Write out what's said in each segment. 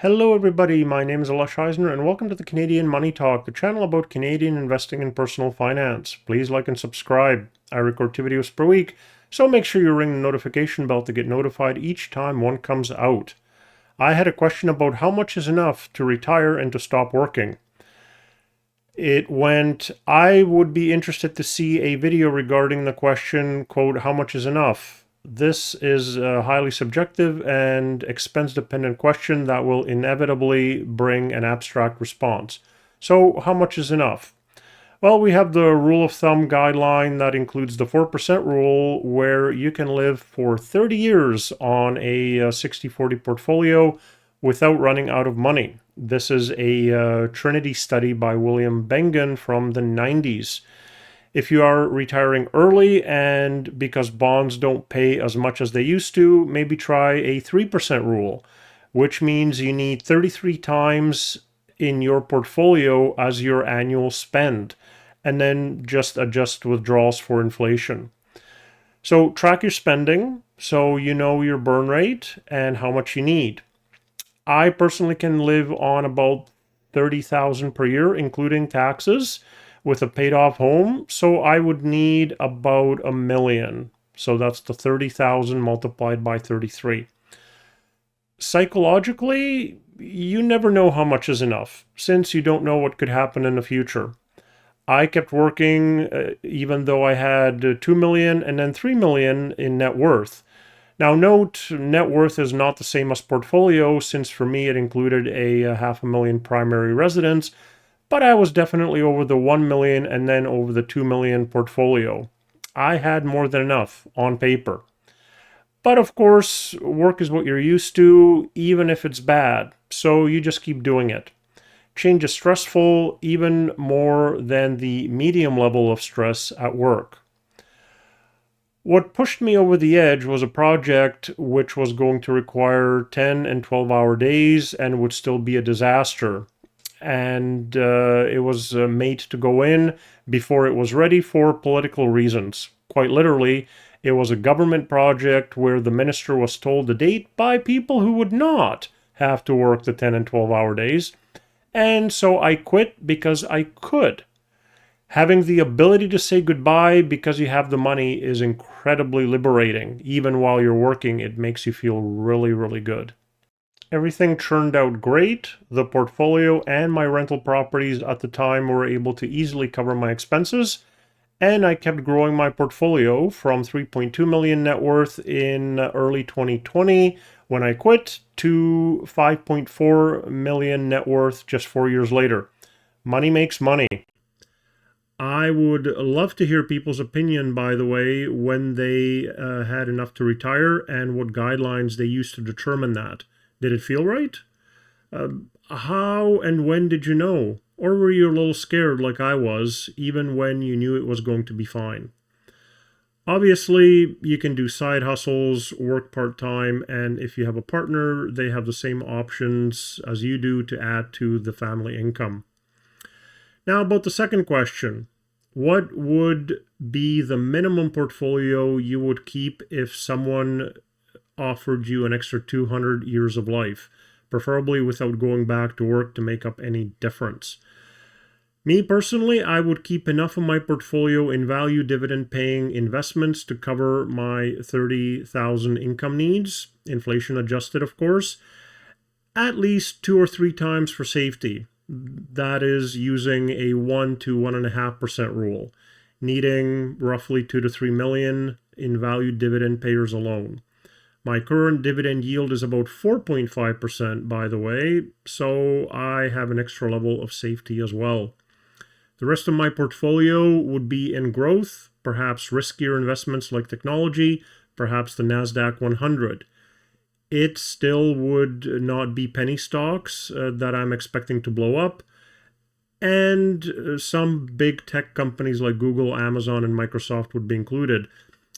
Hello everybody, my name is Lush Eisner and welcome to the Canadian Money Talk, the channel about Canadian investing and personal finance. Please like and subscribe. I record 2 videos per week, so make sure you ring the notification bell to get notified each time one comes out. I had a question about how much is enough to retire and to stop working. It went, I would be interested to see a video regarding the question, quote, how much is enough? This is a highly subjective and expense-dependent question that will inevitably bring an abstract response. So how much is enough? Well, we have the rule of thumb guideline that includes the 4% rule where you can live for 30 years on a 60-40 portfolio without running out of money. This is a Trinity study by William Bengen from the 90s. If you are retiring early and because bonds don't pay as much as they used to, maybe try a 3% rule, which means you need 33 times in your portfolio as your annual spend, and then just adjust withdrawals for inflation. So track your spending so you know your burn rate and how much you need. I personally can live on about 30,000 per year, including taxes, with a paid off home. So I would need about $1 million. So that's the 30,000 multiplied by 33. Psychologically, you never know how much is enough, since you don't know what could happen in the future. I kept working even though I had 2 million and then 3 million in net worth. Now note, net worth is not the same as portfolio, since for me it included a $500,000 primary residence, but I was definitely over the 1 million and then over the 2 million portfolio. I had more than enough on paper. But of course, work is what you're used to, even if it's bad, so you just keep doing it. Change is stressful, even more than the medium level of stress at work. What pushed me over the edge was a project which was going to require 10 and 12-hour days and would still be a disaster. And it was made to go in before it was ready for political reasons. Quite literally, it was a government project where the minister was told the date by people who would not have to work the 10 and 12-hour days. And so I quit because I could. Having the ability to say goodbye because you have the money is incredibly liberating. Even while you're working, it makes you feel really, really good. Everything turned out great. The portfolio and my rental properties at the time were able to easily cover my expenses, and I kept growing my portfolio from 3.2 million net worth in early 2020 when I quit to 5.4 million net worth just 4 years later. Money makes money. I would love to hear people's opinion, by the way, when they had enough to retire and what guidelines they used to determine that. Did it feel right? How and when did you know? Or were you a little scared like I was, even when you knew it was going to be fine? Obviously, you can do side hustles, work part-time, and if you have a partner, they have the same options as you do to add to the family income. Now, about the second question, what would be the minimum portfolio you would keep if someone offered you an extra 200 years of life, preferably without going back to work to make up any difference? Me personally, I would keep enough of my portfolio in value dividend paying investments to cover my 30,000 income needs, inflation adjusted of course, at least 2 or 3 times for safety. That is using a 1 to 1.5% rule, needing roughly 2 to 3 million in value dividend payers alone. My current dividend yield is about 4.5%, by the way, so I have an extra level of safety as well. The rest of my portfolio would be in growth, perhaps riskier investments like technology, perhaps the NASDAQ 100. It still would not be penny stocks that I'm expecting to blow up, and some big tech companies like Google, Amazon, and Microsoft would be included.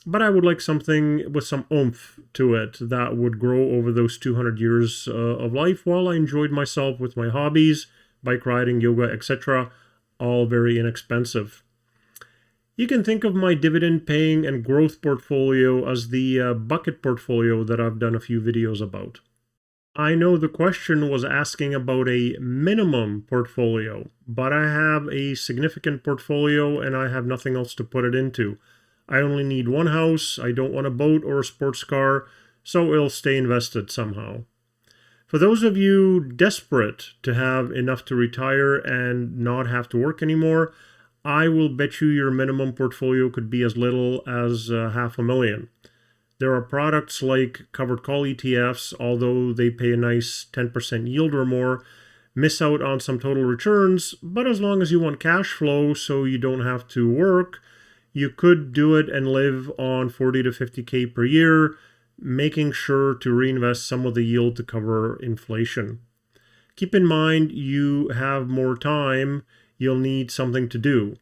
But I would like something with some oomph to it that would grow over those 200 years of life while I enjoyed myself with my hobbies, bike riding, yoga, etc., all very inexpensive. You can think of my dividend paying and growth portfolio as the bucket portfolio that I've done a few videos about. I know the question was asking about a minimum portfolio, but I have a significant portfolio and I have nothing else to put it into. I only need one house, I don't want a boat or a sports car, so it'll stay invested somehow. For those of you desperate to have enough to retire and not have to work anymore, I will bet you your minimum portfolio could be as little as $500,000. There are products like covered call ETFs, although they pay a nice 10% yield or more, miss out on some total returns, but as long as you want cash flow so you don't have to work, you could do it and live on 40 to 50K per year, making sure to reinvest some of the yield to cover inflation. Keep in mind you have more time, you'll need something to do.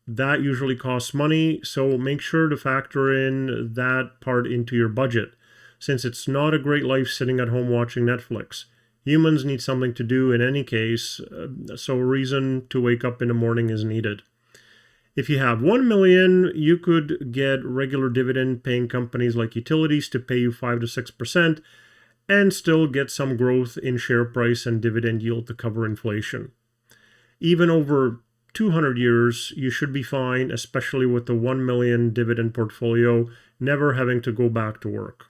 That usually costs money, so make sure to factor in that part into your budget, since it's not a great life sitting at home watching Netflix. Humans need something to do in any case, so a reason to wake up in the morning is needed. If you have 1 million, you could get regular dividend paying companies like utilities to pay you 5 to 6% and still get some growth in share price and dividend yield to cover inflation. Even over 200 years, you should be fine, especially with the 1 million dividend portfolio, never having to go back to work.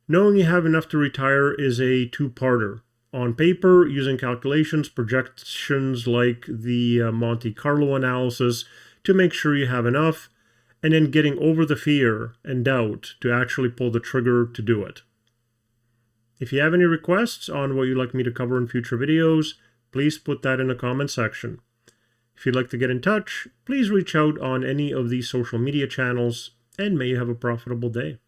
Knowing you have enough to retire is a two-parter. On paper, using calculations, projections like the Monte Carlo analysis to make sure you have enough, and then getting over the fear and doubt to actually pull the trigger to do it. If you have any requests on what you'd like me to cover in future videos, please put that in the comment section. If you'd like to get in touch, please reach out on any of these social media channels, and may you have a profitable day.